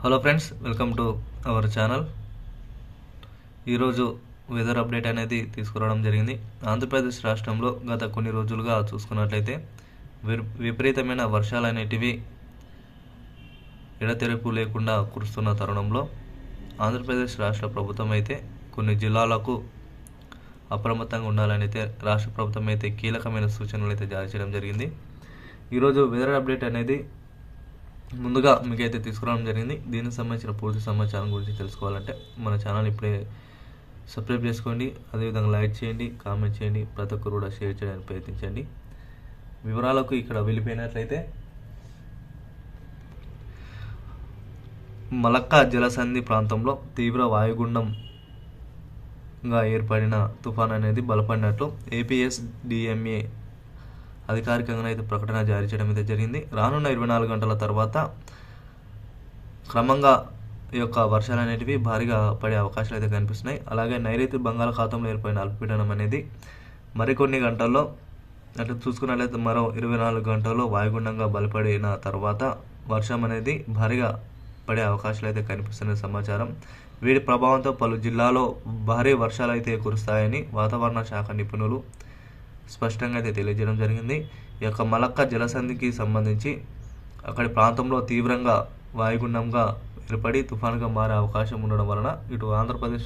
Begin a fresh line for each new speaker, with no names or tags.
Hello friends, welcome to our channel. ఈరోజు weather update అనేది తీసుకురావడం జరిగింది. ఆంధ్రప్రదేశ్ రాష్ట్రంలో గత కొన్ని రోజులుగా చూసుకున్నట్లయితే విపరీతమైన వర్షాలు అనేటివి ఎడతెరపు లేకుండా కురుస్తున్న తరుణంలో ఆంధ్రప్రదేశ్ రాష్ట్ర ప్రభుత్వం అయితే కొన్ని జిల్లాలకు అప్రమత్తంగా ఉండాలని అయితే రాష్ట్ర ప్రభుత్వం అయితే కీలకమైన సూచనలు అయితే జారీ చేయడం జరిగింది. ఈరోజు వెదర్ అప్డేట్ అనేది ముందుగా మీకైతే తీసుకురావడం జరిగింది. దీనికి సంబంధించిన పూర్తి సమాచారం గురించి తెలుసుకోవాలంటే మన ఛానల్ ఇప్పుడే సబ్స్క్రైబ్ చేసుకోండి, అదేవిధంగా లైక్ చేయండి, కామెంట్ చేయండి, ప్రతి ఒక్కరు కూడా షేర్ చేయడానికి ప్రయత్నించండి. వివరాలకు ఇక్కడ వెళ్ళిపోయినట్లయితే మలక్కా జలసంధి ప్రాంతంలో తీవ్ర వాయుగుండంగా ఏర్పడిన తుఫాన్ అనేది బలపడినట్లు ఏపీఎస్డిఎంఏ అధికారికంగా అయితే ప్రకటన జారీ చేయడం అయితే జరిగింది. రానున్న 24 గంటల తర్వాత క్రమంగా ఈ యొక్క వర్షాలు అనేటివి భారీగా పడే అవకాశాలు అయితే కనిపిస్తున్నాయి. అలాగే నైరుతి బంగాళాఖాతంలో ఏర్పడిన అల్పపీడనం అనేది మరికొన్ని గంటల్లో అట్లా చూసుకున్నట్లయితే మరో 24 గంటల్లో వాయుగుండంగా బలపడిన తర్వాత వర్షం అనేది భారీగా పడే అవకాశాలు అయితే కనిపిస్తున్న సమాచారం. వీటి ప్రభావంతో పలు జిల్లాల్లో భారీ వర్షాలు అయితే కురుస్తాయని వాతావరణ శాఖ నిపుణులు స్పష్టంగా అయితే తెలియజేయడం జరిగింది. ఈ యొక్క మలక్కా జలసంధికి సంబంధించి అక్కడి ప్రాంతంలో తీవ్రంగా వాయుగుండంగా ఏర్పడి తుఫానుగా మారే అవకాశం ఉండడం వలన ఇటు ఆంధ్రప్రదేశ్